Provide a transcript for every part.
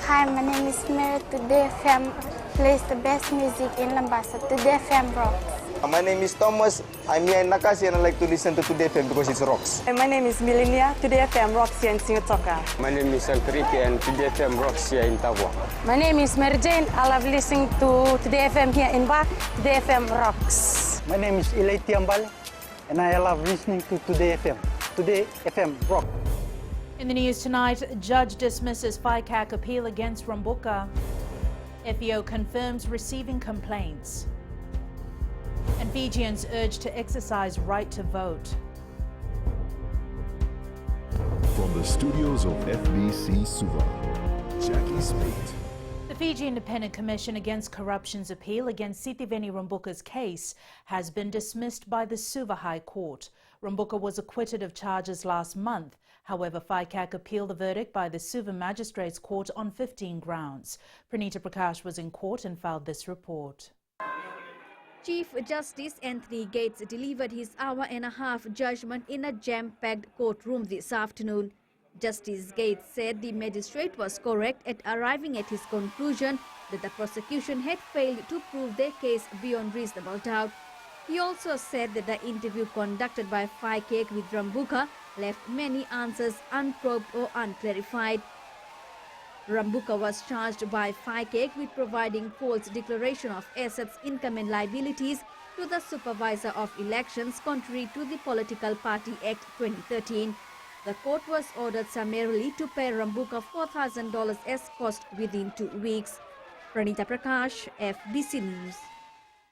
Hi, my name is Mary. Today FM plays the best music in Lambasa. Today FM rocks. My name is Thomas. I'm here in Nakasi and I like to listen to Today FM because it rocks. My name is Milenia. Today FM rocks here in Singatoka. My name is Enrique and Today FM rocks here in Tavua. My name is Mary Jane. I love listening to Today FM here in Ba. Today FM rocks. My name is Ilay Tiambal and I love listening to Today FM. Today FM rock. In the news tonight, judge dismisses FICAC appeal against Rambuka. FEO confirms receiving complaints. And Fijians urged to exercise right to vote. From the studios of FBC Suva, Jackie Smith. The Fiji Independent Commission Against Corruption's appeal against Sitiveni Rambuka's case has been dismissed by the Suva High Court. Rambuka was acquitted of charges last month. However, FICAC appealed the verdict by the Suva Magistrates Court on 15 grounds. Pranita Prakash was in court and filed this report. Chief Justice Anthony Gates delivered his hour-and-a-half judgment in a jam-packed courtroom this afternoon. Justice Gates said the magistrate was correct at arriving at his conclusion that the prosecution had failed to prove their case beyond reasonable doubt. He also said that the interview conducted by FICAC with Rambuka left many answers unprobed or unclarified. Rambuka was charged by FICAC with providing false declaration of assets, income and liabilities to the Supervisor of Elections contrary to the Political Party Act 2013. The court was ordered summarily to pay Rambuka $4,000 as cost within 2 weeks. Pranita Prakash, FBC News.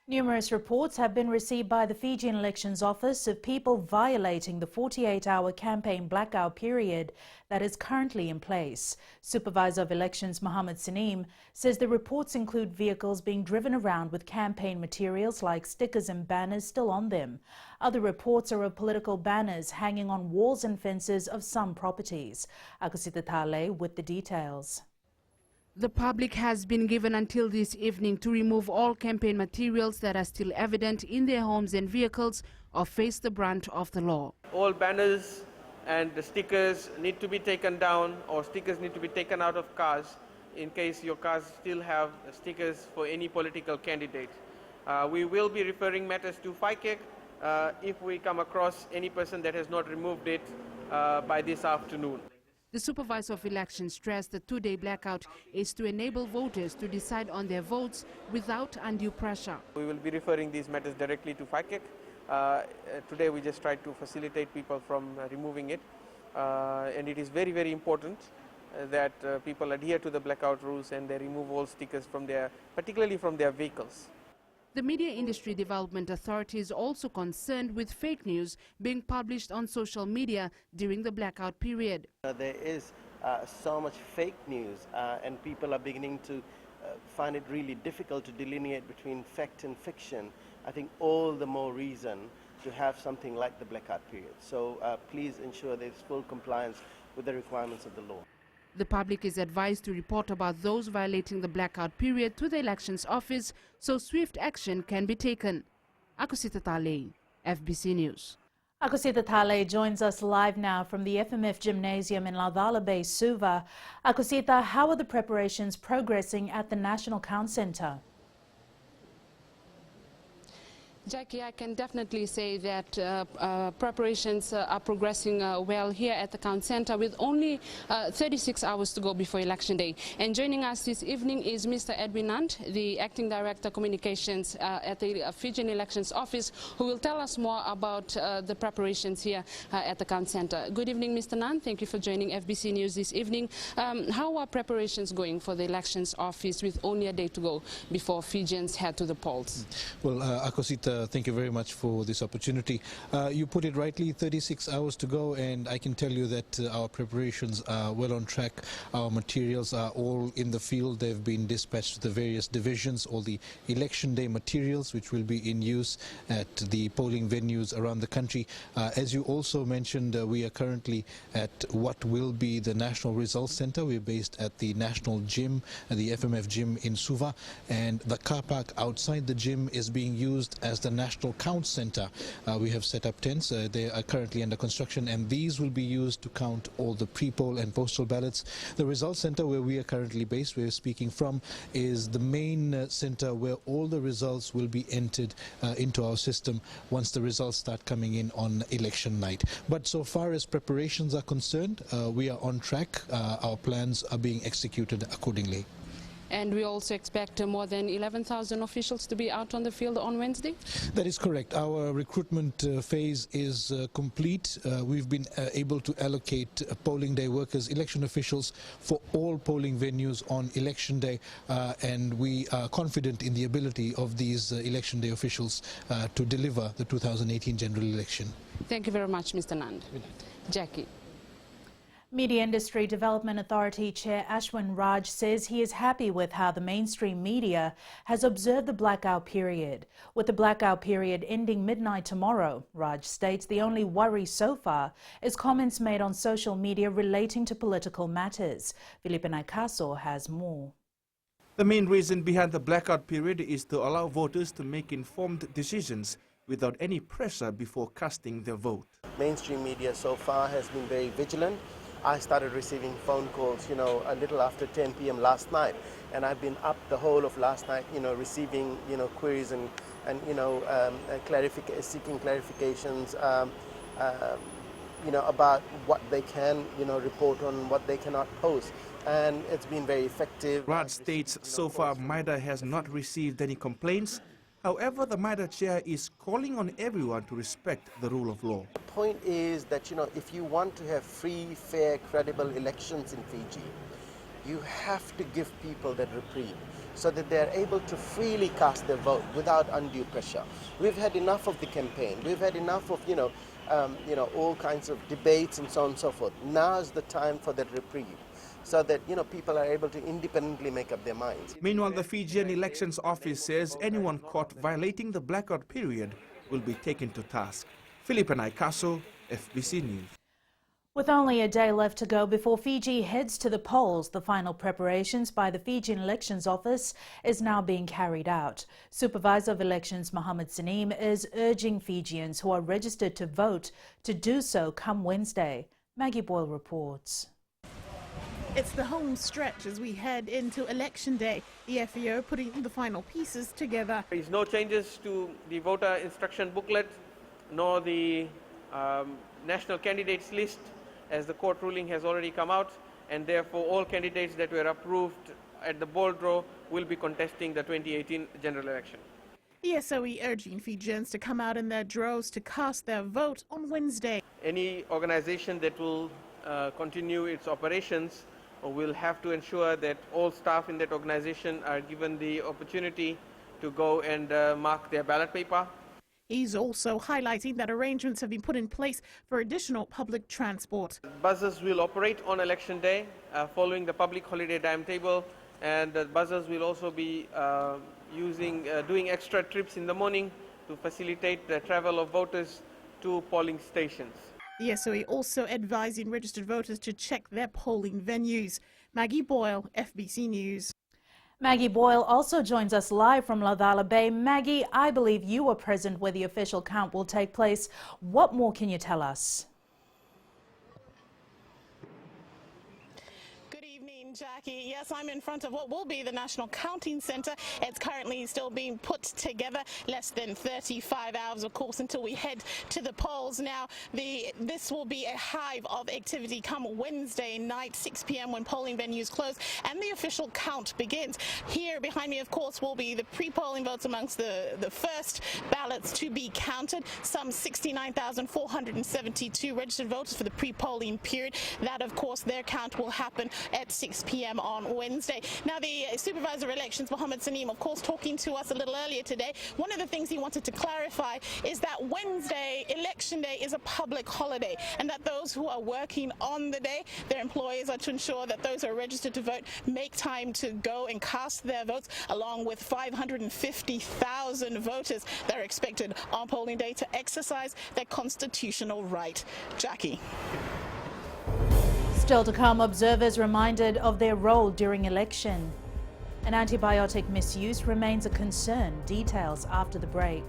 Numerous reports have been received by the Fijian Elections Office of people violating the 48-hour campaign blackout period that is currently in place. Supervisor of Elections Mohammed Saneem says the reports include vehicles being driven around with campaign materials like stickers and banners still on them. Other reports are of political banners hanging on walls and fences of some properties. Akusita Tale with the details. The public has been given until this evening to remove all campaign materials that are still evident in their homes and vehicles or face the brunt of the law. All banners and the stickers need to be taken down, or stickers need to be taken out of cars in case your cars still have stickers for any political candidate. We will be referring matters to FICAC if we come across any person that has not removed it by this afternoon. The Supervisor of Elections stressed the two-day blackout is to enable voters to decide on their votes without undue pressure. We will be referring these matters directly to FICAC. Today we just tried to facilitate people from removing it. And it is very, very important that people adhere to the blackout rules and they remove all stickers from particularly from their vehicles. The Media Industry Development Authority is also concerned with fake news being published on social media during the blackout period. There is so much fake news and people are beginning to find it really difficult to delineate between fact and fiction. I think all the more reason to have something like the blackout period. So please ensure there is full compliance with the requirements of the law. The public is advised to report about those violating the blackout period to the Elections Office so swift action can be taken. Akusita Tale, FBC News. Akusita Tale joins us live now from the FMF Gymnasium in Laucala Bay, Suva. Akusita, how are the preparations progressing at the National Count Centre? Jackie, I can definitely say that preparations are progressing well here at the Count Centre with only 36 hours to go before Election Day. And joining us this evening is Mr. Edwin Nant, the Acting Director Communications at the Fijian Elections Office, who will tell us more about the preparations here at the Count Centre. Good evening, Mr. Nant. Thank you for joining FBC News this evening. How are preparations going for the Elections Office with only a day to go before Fijians head to the polls? Well, Akusita, thank you very much for this opportunity. You put it rightly, 36 hours to go, and I can tell you that our preparations are well on track. Our materials are all in the field. They've been dispatched to the various divisions, all the election day materials which will be in use at the polling venues around the country. As you also mentioned, we are currently at what will be the National Results Centre. We're based at the National Gym, the FMF Gym in Suva, and the car park outside the gym is being used as the the National Count Center. We have set up tents. They are currently under construction, and these will be used to count all the pre-poll and postal ballots. The results center where we are currently based, we're speaking from, is the main center where all the results will be entered into our system once the results start coming in on election night. But so far as preparations are concerned, we are on track. Our plans are being executed accordingly. And we also expect more than 11,000 officials to be out on the field on Wednesday? That is correct. Our recruitment phase is complete. We've been able to allocate polling day workers, election officials for all polling venues on election day, and we are confident in the ability of these election day officials to deliver the 2018 general election. Thank you very much, Mr. Nand. Jackie. Media Industry Development Authority Chair Ashwin Raj says he is happy with how the mainstream media has observed the blackout period. With the blackout period ending midnight tomorrow, Raj states the only worry so far is comments made on social media relating to political matters. Felipe Naikaso has more. The main reason behind the blackout period is to allow voters to make informed decisions without any pressure before casting their vote. Mainstream media so far has been very vigilant. I started receiving phone calls, a little after 10 p.m. last night, and I've been up the whole of last night, receiving, queries and seeking clarifications, about what they can, report on, what they cannot post, and it's been very effective. Raj states so far MIDA has not received any complaints. However, the MIDA chair is calling on everyone to respect the rule of law. The point is that, if you want to have free, fair, credible elections in Fiji, you have to give people that reprieve so that they're able to freely cast their vote without undue pressure. We've had enough of the campaign. We've had enough of, all kinds of debates and so on and so forth. Now is the time for that reprieve, so that people are able to independently make up their minds. Meanwhile, the Fijian Elections Office says anyone caught violating the blackout period will be taken to task. Felipe Naikaso, FBC News. With only a day left to go before Fiji heads to the polls, the final preparations by the Fijian Elections Office is now being carried out. Supervisor of Elections Mohammed Saneem is urging Fijians who are registered to vote to do so come Wednesday. Maggie Boyle reports. It's the home stretch as we head into Election Day. The FEO putting the final pieces together. There is no changes to the voter instruction booklet, nor the national candidates list, as the court ruling has already come out, and therefore all candidates that were approved at the ball draw will be contesting the 2018 general election. The SOE urging Fijians to come out in their droves to cast their vote on Wednesday. Any organization that will continue its operations will have to ensure that all staff in that organization are given the opportunity to go and mark their ballot paper. He's also highlighting that arrangements have been put in place for additional public transport. Buses will operate on election day following the public holiday timetable, and the buses will also be doing extra trips in the morning to facilitate the travel of voters to polling stations. The SOE also advising registered voters to check their polling venues. Maggie Boyle, FBC News. Maggie Boyle also joins us live from Laucala Bay. Maggie, I believe you were present where the official count will take place. What more can you tell us? Jackie, yes, I'm in front of what will be the National Counting Centre. It's currently still being put together. Less than 35 hours, of course, until we head to the polls. Now, this will be a hive of activity come Wednesday night, 6 p.m. when polling venues close and the official count begins. Here behind me, of course, will be the pre-polling votes amongst the first ballots to be counted. Some 69,472 registered voters for the pre-polling period. That, of course, their count will happen at 6 p.m. on Wednesday. Now, the Supervisor of Elections, Mohammed Saneem, of course, talking to us a little earlier today, one of the things he wanted to clarify is that Wednesday, Election Day, is a public holiday, and that those who are working on the day, their employers are to ensure that those who are registered to vote make time to go and cast their votes, along with 550,000 voters that are expected on polling day to exercise their constitutional right. Jackie. Still to come, observers reminded of their role during election. And antibiotic misuse remains a concern. Details after the break.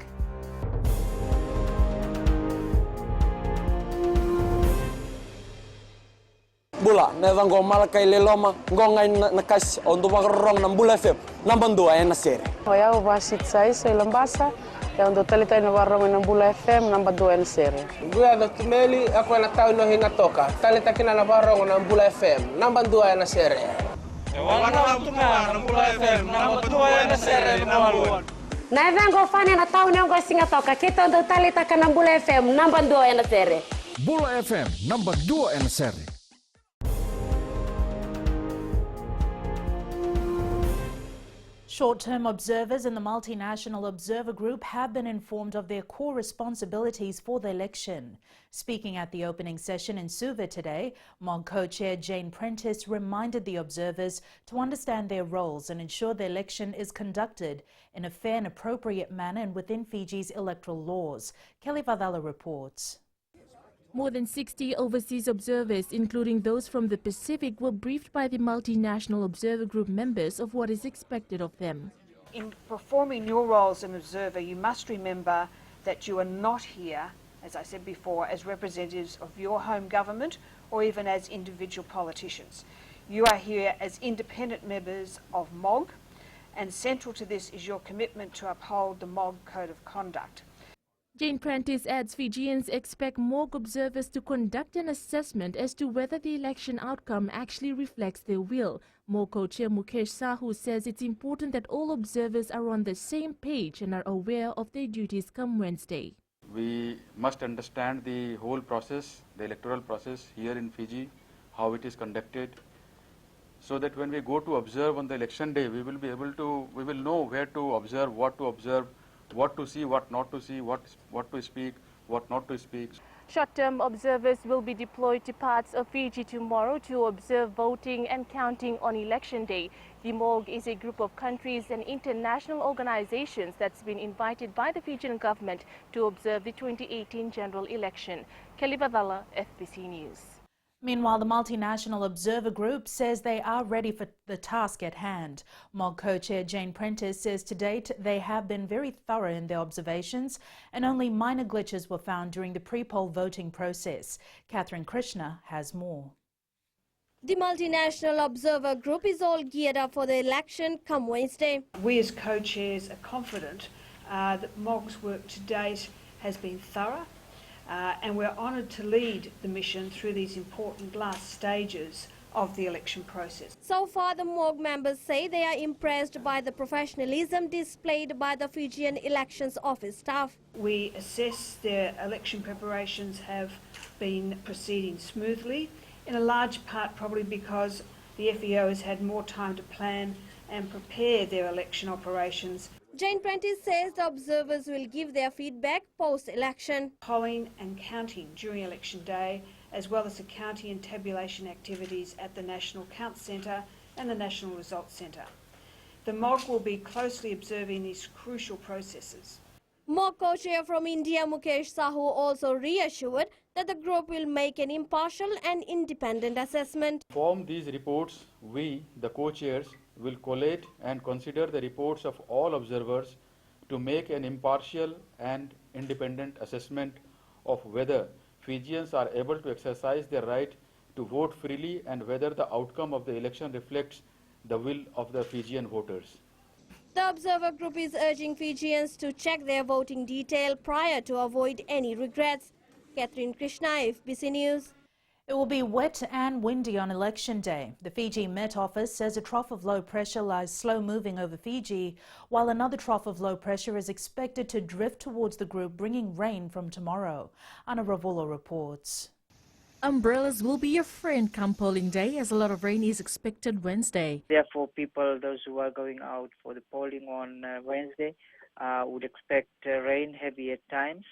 bula nevango malkai leloma ngongai nakas ondu magrong ng Bula FM number 2 na sere. Hoya ubasit sai sa Lambasa, ya ondo talita na warong ng Bula FM number 2 na sere. Guya do tumeli ako na tao no hinga toka. Talita kina na warong ng Bula FM number 2 na sere. Wana tuma ng Bula FM number 2 na sere number 1. Na vengo fane na tao ne ngo singa toka kita ondo talita ka ng Bula FM number 2 na sere. Bula FM number 2 na sere. Short-term observers in the Multinational Observer Group have been informed of their core responsibilities for the election. Speaking at the opening session in Suva today, MOG co-chair Jane Prentice reminded the observers to understand their roles and ensure the election is conducted in a fair and appropriate manner and within Fiji's electoral laws. Kelly Vadala reports. More than 60 overseas observers, including those from the Pacific, were briefed by the Multinational Observer Group members of what is expected of them. In performing your role as an observer, you must remember that you are not here, as I said before, as representatives of your home government or even as individual politicians. You are here as independent members of MOG, and central to this is your commitment to uphold the MOG Code of Conduct. Jane Prentice adds Fijians expect MOG observers to conduct an assessment as to whether the election outcome actually reflects their will. MOG co-chair Mukesh Sahu says it's important that all observers are on the same page and are aware of their duties come Wednesday. We must understand the whole process, the electoral process here in Fiji, how it is conducted, so that when we go to observe on the election day, we will know where to observe, what to see, what not to see, what to speak, what not to speak. Short-term observers will be deployed to parts of Fiji tomorrow to observe voting and counting on election day. The MOG is a group of countries and international organizations that's been invited by the Fijian government to observe the 2018 general election. Kelly Vadala, FBC News. Meanwhile, the Multinational Observer Group says they are ready for the task at hand. MOG co-chair Jane Prentice says to date they have been very thorough in their observations and only minor glitches were found during the pre-poll voting process. Catherine Krishna has more. The Multinational Observer Group is all geared up for the election come Wednesday. We as co-chairs are confident that MOG's work to date has been thorough. And we're honoured to lead the mission through these important last stages of the election process. So far, the MOG members say they are impressed by the professionalism displayed by the Fijian Elections Office staff. We assess their election preparations have been proceeding smoothly, in a large part probably because the FEO has had more time to plan and prepare their election operations. Jane Prentice says the observers will give their feedback post-election. Polling and counting during election day, as well as the counting and tabulation activities at the National Count Centre and the National Results Centre. The MOG will be closely observing these crucial processes. MOG co-chair from India Mukesh Sahu also reassured that the group will make an impartial and independent assessment. From these reports, we, the co-chairs, will collate and consider the reports of all observers to make an impartial and independent assessment of whether Fijians are able to exercise their right to vote freely and whether the outcome of the election reflects the will of the Fijian voters. The observer group is urging Fijians to check their voting detail prior to avoid any regrets. Catherine Krishna, FBC News. It will be wet and windy on election day. The Fiji Met Office says a trough of low pressure lies slow moving over Fiji, while another trough of low pressure is expected to drift towards the group, bringing rain from tomorrow. Anna Ravulo reports. Umbrellas will be your friend come polling day, as a lot of rain is expected Wednesday. Therefore, people, those who are going out for the polling on Wednesday, would expect rain, heavy at times,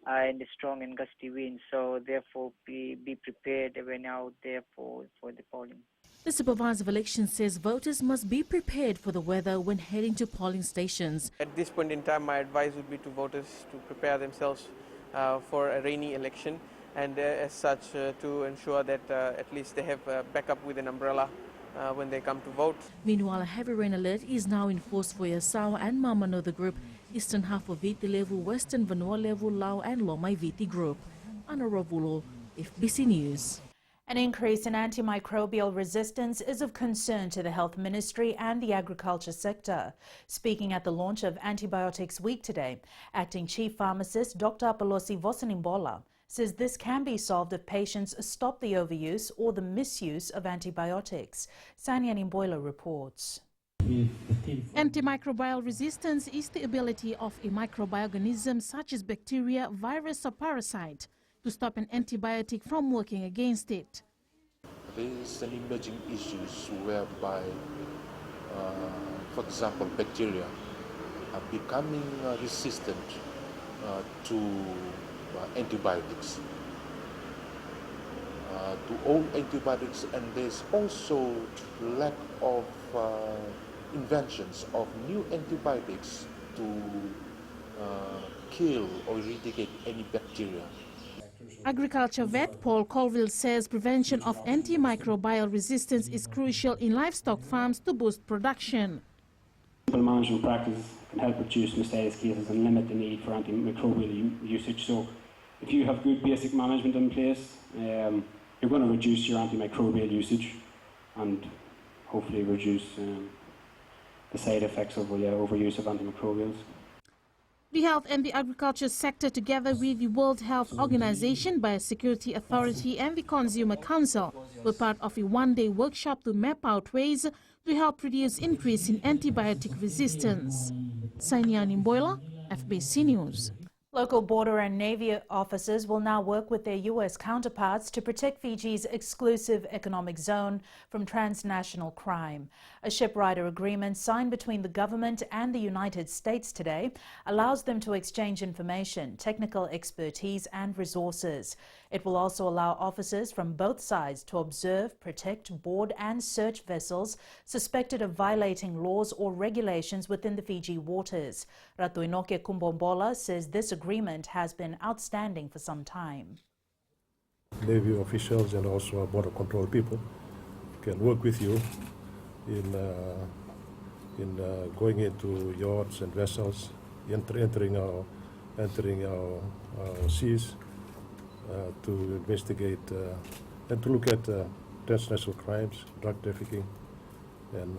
and strong and gusty winds. So, therefore, be prepared when out there for the polling. The Supervisor of Elections says voters must be prepared for the weather when heading to polling stations. At this point in time, my advice would be to voters to prepare themselves for a rainy election, and as such to ensure that at least they have backup with an umbrella when they come to vote. Meanwhile, a heavy rain alert is now in force for Yasawa and Mamano, the group, eastern half of Viti level, western Vanua level, Lau and Lomai Viti group. Anna Ravulo, FBC News. An increase in antimicrobial resistance is of concern to the Health Ministry and the agriculture sector. Speaking at the launch of Antibiotics Week today, Acting Chief Pharmacist Dr. Apolosi Vosanimbola says this can be solved if patients stop the overuse or the misuse of antibiotics. Sanya Nimboila reports. Antimicrobial resistance is the ability of a microorganism such as bacteria, virus or parasite to stop an antibiotic from working against it. There is an emerging issue whereby, for example, bacteria are becoming resistant to antibiotics, to all antibiotics, and there's also lack of inventions of new antibiotics to kill or eradicate any bacteria. Agriculture vet Paul Colville says prevention of antimicrobial resistance is crucial in livestock farms to boost production. Simple management practices can help reduce mistakes cases and limit the need for antimicrobial usage. So if you have good basic management in place, you're going to reduce your antimicrobial usage and hopefully reduce the side effects of overuse of antimicrobials. The health and the agriculture sector, together with the World Health Organization, Biosecurity Authority and the Consumer Council, were part of a one-day workshop to map out ways to help reduce increase in antibiotic resistance. Sanya Nimboila, FBC News. Local border and Navy officers will now work with their U.S. counterparts to protect Fiji's exclusive economic zone from transnational crime. A shipwrighter agreement signed between the government and the United States today allows them to exchange information, technical expertise and resources. It will also allow officers from both sides to observe, protect, board and search vessels suspected of violating laws or regulations within the Fiji waters. Ratuinoke Kumbombola says this agreement has been outstanding for some time. Navy officials and also border control people can work with you in going into yachts and vessels, entering our seas to investigate and to look at transnational crimes, drug trafficking, and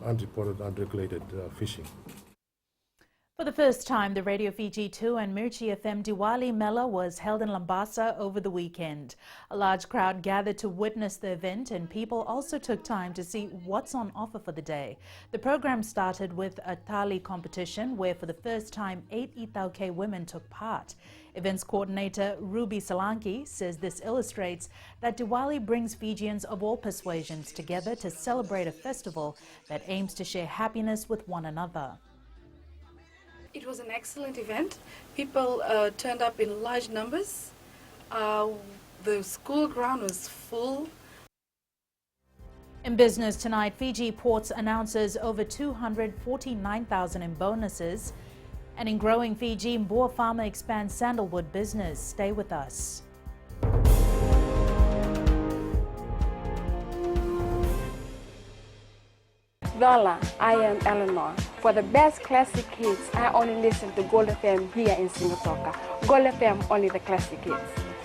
unreported, unregulated fishing. For the first time, the Radio Fiji 2 and Mirchi FM Diwali Mela was held in Lambasa over the weekend. A large crowd gathered to witness the event, and people also took time to see what's on offer for the day. The program started with a thali competition where for the first time 8 Itauke women took part. Events coordinator Ruby Salanki says this illustrates that Diwali brings Fijians of all persuasions together to celebrate a festival that aims to share happiness with one another. It was an excellent event. People turned up in large numbers. The school ground was full. In business tonight, Fiji Ports announces over 249,000 in bonuses. And in growing Fiji, Mbua Farmer expands sandalwood business. Stay with us. Lola, I am Eleanor. For the best classic hits, I only listen to Gold FM here in Singatoka. Gold FM, only the classic hits.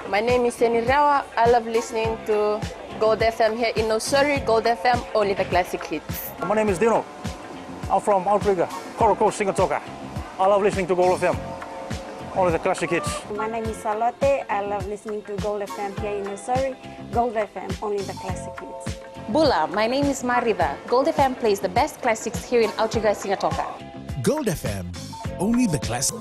My name is Seni Rawa. I love listening to Gold FM here in Nosuri. Gold FM, only the classic hits. My name is Dino. I'm from Outrigger, Coral Coast, Singatoka. I love listening to Gold FM, only the classic hits. My name is Salote. I love listening to Gold FM here in Nosuri. Gold FM, only the classic hits. Bula, my name is Marida. Gold FM plays the best classics here in Outrigger, Singatoka. Gold FM, only the classic.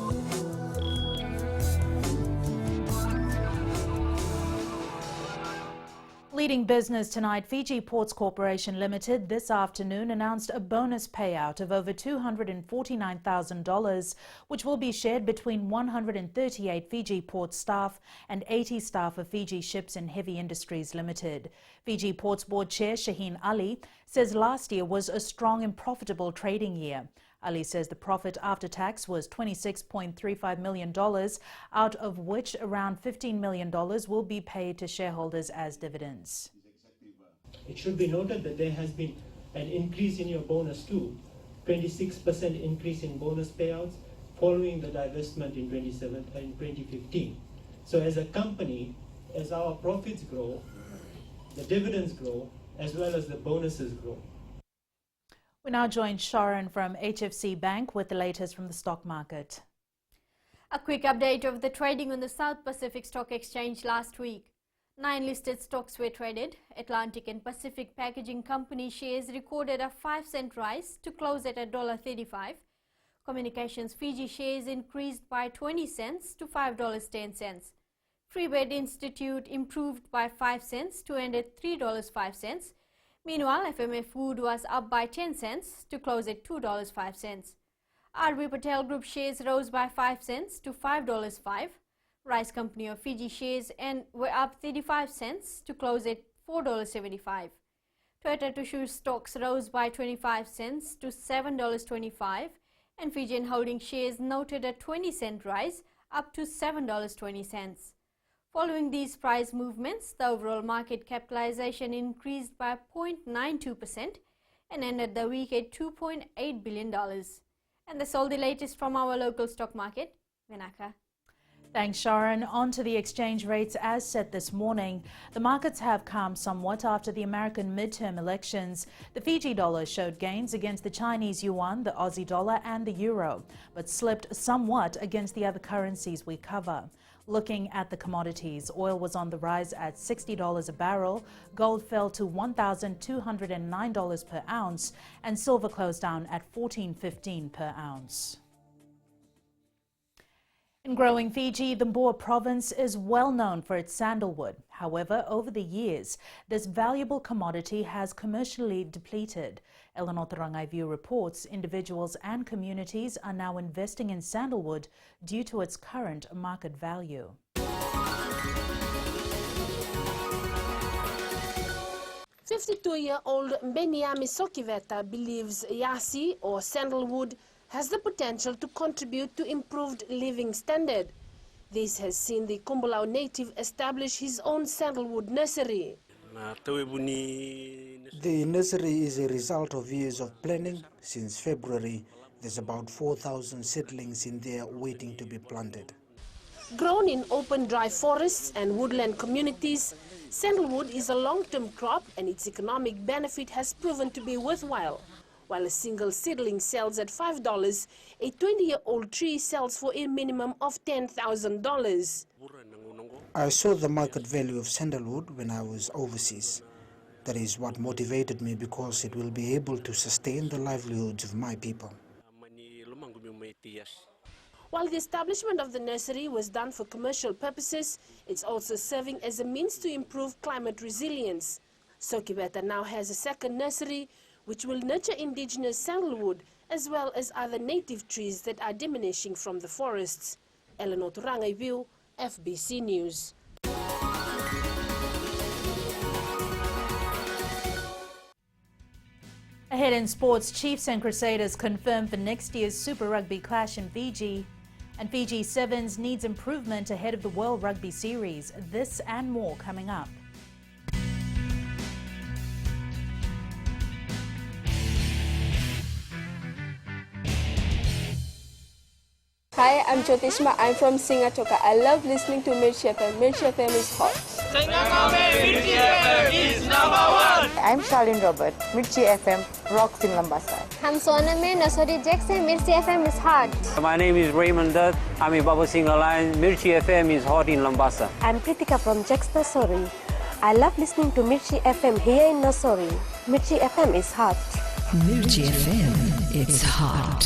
Leading business tonight, Fiji Ports Corporation Limited this afternoon announced a bonus payout of over $249,000, which will be shared between 138 Fiji Ports staff and 80 staff of Fiji Ships and Heavy Industries Limited. Fiji Ports Board Chair Shaheen Ali says last year was a strong and profitable trading year. Ali says the profit after tax was $26.35 million, out of which around $15 million will be paid to shareholders as dividends. It should be noted that there has been an increase in your bonus too, 26% increase in bonus payouts following the divestment in 2015. So as a company, as our profits grow, the dividends grow, as well as the bonuses grow. We now join Sharon from HFC Bank with the latest from the stock market. A quick update of the trading on the South Pacific Stock Exchange last week. 9 listed stocks were traded. Atlantic and Pacific Packaging Company shares recorded a 5-cent rise to close at $1.35. Communications Fiji shares increased by 20 cents to $5.10. Freebird Institute improved by 5 cents to end at $3.05. Meanwhile, FMA Food was up by 10 cents to close at $2.05. RB Patel Group shares rose by 5 cents to $5.05. Rice Company of Fiji shares were up 35 cents to close at $4.75. Toyota Tsusho stocks rose by 25 cents to $7.25, and Fijian Holding shares noted a 20-cent rise up to $7.20. Following these price movements, the overall market capitalization increased by 0.92% and ended the week at $2.8 billion. And that's all the latest from our local stock market. Vinaka. Thanks, Sharon. On to the exchange rates as set this morning. The markets have calmed somewhat after the American midterm elections. The Fiji dollar showed gains against the Chinese yuan, the Aussie dollar and the euro, but slipped somewhat against the other currencies we cover. Looking at the commodities, oil was on the rise at $60 a barrel, gold fell to $1,209 per ounce, and silver closed down at $14.15 per ounce. In growing Fiji, the Mboa province is well known for its sandalwood. However, over the years, this valuable commodity has commercially depleted. Eleanor Tarangaiviu reports individuals and communities are now investing in sandalwood due to its current market value. 52-year-old Mbeniami Sokiveta believes Yasi, or sandalwood, has the potential to contribute to improved living standard. This has seen the Kumbalao native establish his own sandalwood nursery. The nursery is a result of years of planning. Since February, there's about 4,000 seedlings in there waiting to be planted. Grown in open dry forests and woodland communities, sandalwood is a long-term crop and its economic benefit has proven to be worthwhile. While a single seedling sells at $5, a 20-year-old tree sells for a minimum of $10,000. I saw the market value of sandalwood when I was overseas. That is what motivated me, because it will be able to sustain the livelihoods of my people. While the establishment of the nursery was done for commercial purposes, it's also serving as a means to improve climate resilience. Sokiveta now has a second nursery, which will nurture indigenous sandalwood as well as other native trees that are diminishing from the forests. Eleanor Tarangaiviu, FBC News. Ahead in sports, Chiefs and Crusaders confirmed for next year's Super Rugby clash in Fiji. And Fiji Sevens needs improvement ahead of the World Rugby Series. This and more coming up. Hi, I'm Jyotishma. I'm from Singatoka. I love listening to Mirchi FM. Mirchi FM is hot. Mirchi FM is #1. I'm Charlene Robert. Mirchi FM rocks in Lambasa. I'm Soname Nasori Jackson. Mirchi FM is hot. My name is Raymond Dutt. I'm a Baba Singh Alliance. Mirchi FM is hot in Lambasa. I'm Kritika from Jax Nasori. I love listening to Mirchi FM here in Nasori. Mirchi FM is hot. Mirchi FM, it's hot.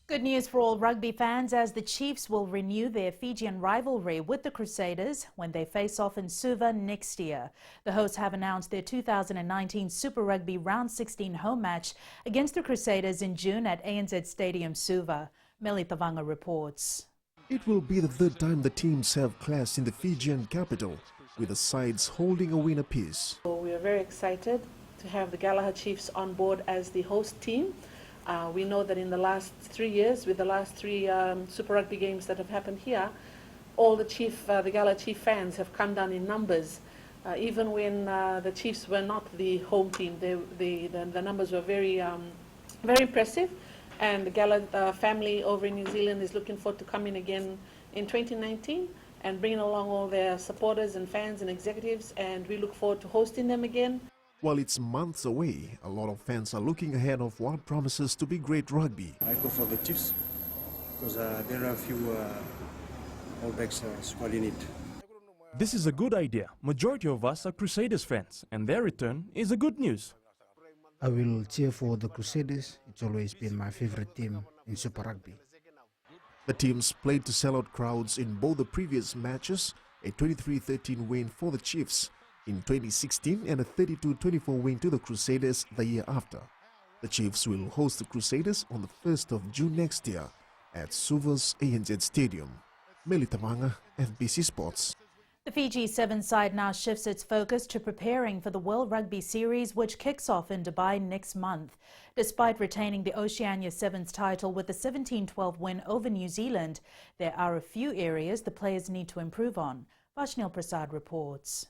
Good news for all rugby fans, as the Chiefs will renew their Fijian rivalry with the Crusaders when they face off in Suva next year. The hosts have announced their 2019 Super Rugby Round 16 home match against the Crusaders in June at ANZ Stadium Suva. Meli Tavanga reports. It will be the third time the teams have clashed in the Fijian capital, with the sides holding a win apiece. We are very excited to have the Galahad Chiefs on board as the host team. We know that in the last 3 years, with the last three Super Rugby games that have happened here, all the Galahad Chief fans have come down in numbers. Even when the Chiefs were not the home team, the numbers were very impressive. And the Gala family over in New Zealand is looking forward to coming again in 2019 and bringing along all their supporters and fans and executives, and we look forward to hosting them again. While it's months away, a lot of fans are looking ahead of what promises to be great rugby. I go for the Chiefs because there are a few All Blacks squad in it. This is a good idea. Majority of us are Crusaders fans, and their return is a good news. I will cheer for the Crusaders. It's always been my favorite team in Super Rugby. The teams played to sell-out crowds in both the previous matches, a 23-13 win for the Chiefs in 2016 and a 32-24 win to the Crusaders the year after. The Chiefs will host the Crusaders on the 1st of June next year at Suva's ANZ Stadium. Meli Tamanga, FBC Sports. The Fiji Sevens side now shifts its focus to preparing for the World Rugby Series, which kicks off in Dubai next month. Despite retaining the Oceania Sevens title with a 17-12 win over New Zealand, there are a few areas the players need to improve on. Vashnil Prasad reports.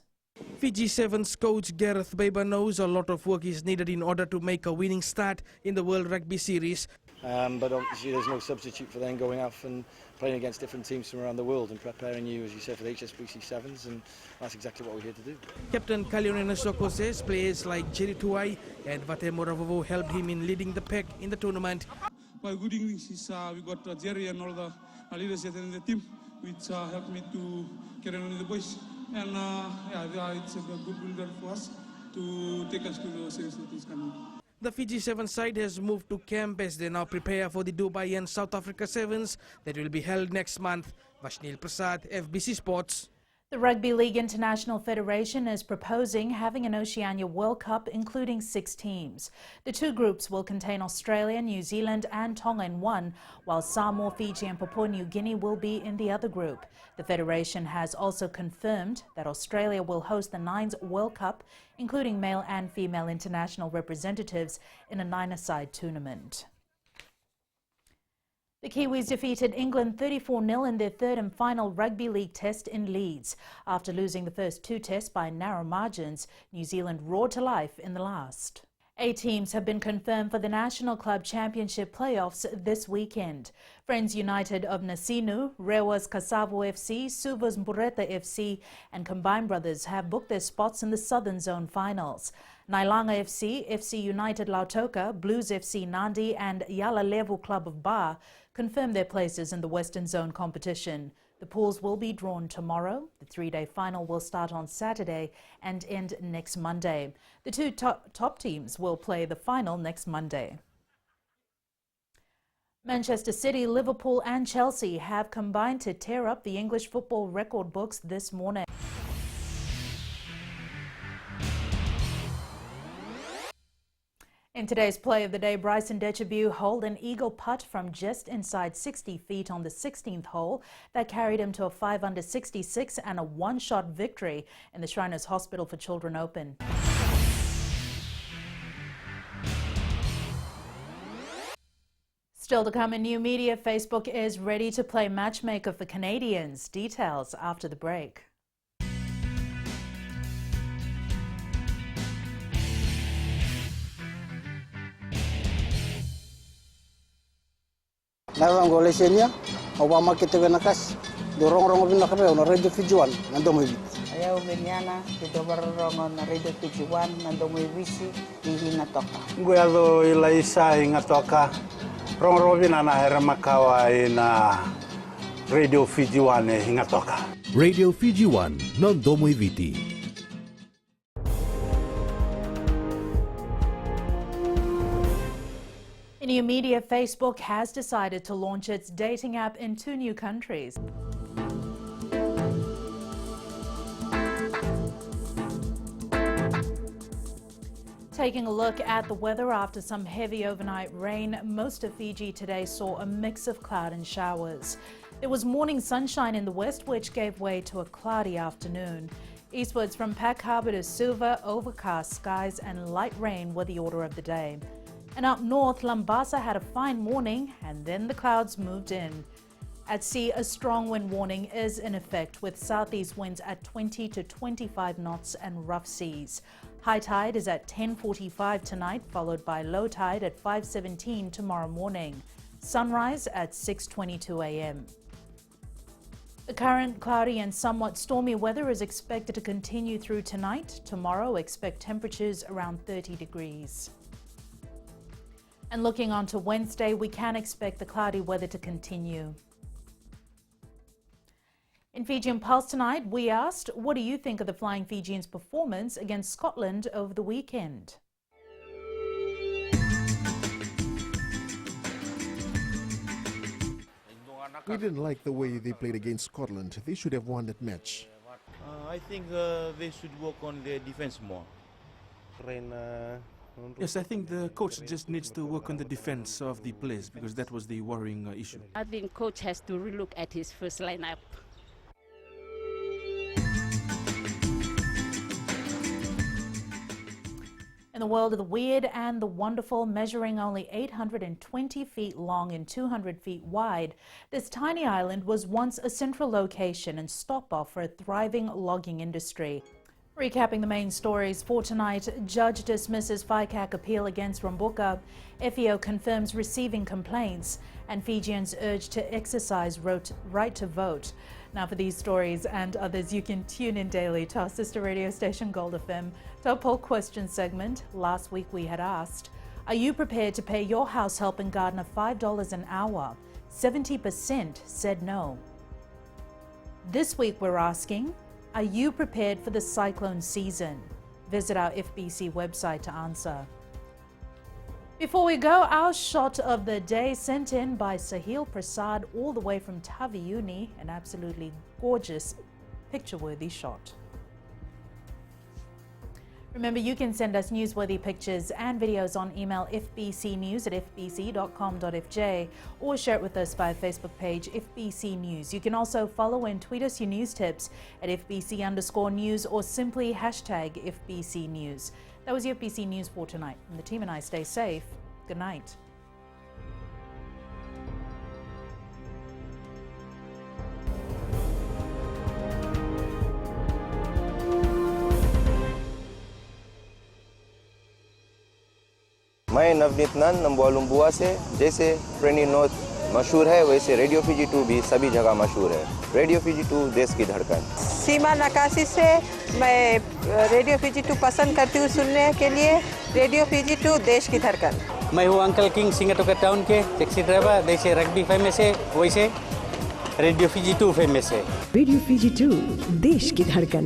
Fiji Sevens coach Gareth Baber knows a lot of work is needed in order to make a winning start in the World Rugby Series. But obviously there's no substitute for then going off and playing against different teams from around the world and preparing you, as you said, for the HSBC Sevens, and that's exactly what we're here to do. Captain Kalionena Soko says players like Jerry Tuai and Vate Moravovo helped him in leading the pack in the tournament. My good English is we got Jerry and all the leaders in the team, which helped me to carry on with the boys. And it's a good builder for us to take us to the series that is coming. The Fiji Sevens side has moved to camp as they now prepare for the Dubai and South Africa Sevens that will be held next month. Vashnil Prasad, FBC Sports. The Rugby League International Federation is proposing having an Oceania World Cup including 6 teams. The 2 groups will contain Australia, New Zealand and Tonga in one, while Samoa, Fiji and Papua New Guinea will be in the other group. The Federation has also confirmed that Australia will host the 9s World Cup, including male and female international representatives in a 9-a-side tournament. The Kiwis defeated England 34-0 in their third and final Rugby League test in Leeds. After losing the first 2 tests by narrow margins, New Zealand roared to life in the last. 8 teams have been confirmed for the National Club Championship playoffs this weekend. Friends United of Nasinu, Rewa's Kasavo FC, Suva's Mbureta FC and Combined Brothers have booked their spots in the Southern Zone finals. Nailanga FC, FC United Lautoka, Blues FC Nandi and Yala Levu Club of Ba confirmed their places in the Western Zone competition. The pools will be drawn tomorrow. The 3-day final will start on Saturday and end next Monday. The 2 top teams will play the final next Monday. Manchester City, Liverpool and Chelsea have combined to tear up the English football record books this morning. In today's play of the day, Bryson Dechabue holed an eagle putt from just inside 60 feet on the 16th hole that carried him to a 5-under 66 and a 1-shot victory in the Shriners Hospital for Children Open. Still to come in new media, Facebook is ready to play matchmaker for Canadians. Details after the break. Narang gole senya, Obama kita kena kas, dorong-rong bin nakape, na radio Fijuan, nandong ibit. Ayaw binyana, kita barong na radio Fijuan, nandong ibisi, hindi natoka. Guado ilaisa ingatoka, rong-rong bin na heramakawa na radio Fijuan ingatoka. Radio Fijuan, nandong ibiti. In new media, Facebook has decided to launch its dating app in 2 new countries. Taking a look at the weather after some heavy overnight rain, most of Fiji today saw a mix of cloud and showers. There was morning sunshine in the west, which gave way to a cloudy afternoon. Eastwards from Pack Harbour to Suva, overcast skies and light rain were the order of the day. And up north, Lambasa had a fine morning and then the clouds moved in. At sea, a strong wind warning is in effect with southeast winds at 20 to 25 knots and rough seas. High tide is at 10:45 tonight, followed by low tide at 5:17 tomorrow morning. Sunrise at 6:22 a.m. The current cloudy and somewhat stormy weather is expected to continue through tonight. Tomorrow, expect temperatures around 30 degrees. And looking on to Wednesday, we can expect the cloudy weather to continue. In Fijian Pulse tonight, we asked, what do you think of the Flying Fijians' performance against Scotland over the weekend? We didn't like the way they played against Scotland. They should have won that match. I think they should work on their defense more. Yes, I think the coach just needs to work on the defense of the players because that was the worrying issue. I think coach has to relook at his first lineup. In the world of the weird and the wonderful, measuring only 820 feet long and 200 feet wide, this tiny island was once a central location and stop-off for a thriving logging industry. Recapping the main stories for tonight, judge dismisses FICAC appeal against Romboka, FEO confirms receiving complaints, and Fijians urged to exercise right to vote. Now for these stories and others, you can tune in daily to our sister radio station Gold FM. To our poll question segment, last week we had asked, are you prepared to pay your house help and gardener $5 an hour? 70% said no. This week we're asking, are you prepared for the cyclone season? Visit our FBC website to answer. Before we go, our shot of the day sent in by Sahil Prasad all the way from Taveuni, an absolutely gorgeous, picture-worthy shot. Remember, you can send us newsworthy pictures and videos on email fbcnews@fbc.com.fj or share it with us via Facebook page FBC News. You can also follow and tweet us your news tips at FBC_news or simply hashtag FBC News. That was your FBC News for tonight. And the team and I stay safe. Good night. मैं नवनीत नंद नंबुआ लुम्बुआ से जैसे फ्रेंडी north मशहूर है वैसे radio Fiji 2 भी सभी जगह मशहूर है। रेडियो फीजी 2 देश की धड़कन। सीमा नकाशी से मैं रेडियो फीजी 2 पसंद करती हूँ सुनने के लिए। रेडियो फीजी 2 देश की धड़कन। मैं हूँ अंकल किंग सिंगाटोका टाउन के टैक्सी ड्राइवर। जैसे रग्बी फेमस है वैसे रेडियो फीजी 2 फेमस है। रेडियो फीजी 2 देश की धड़कन।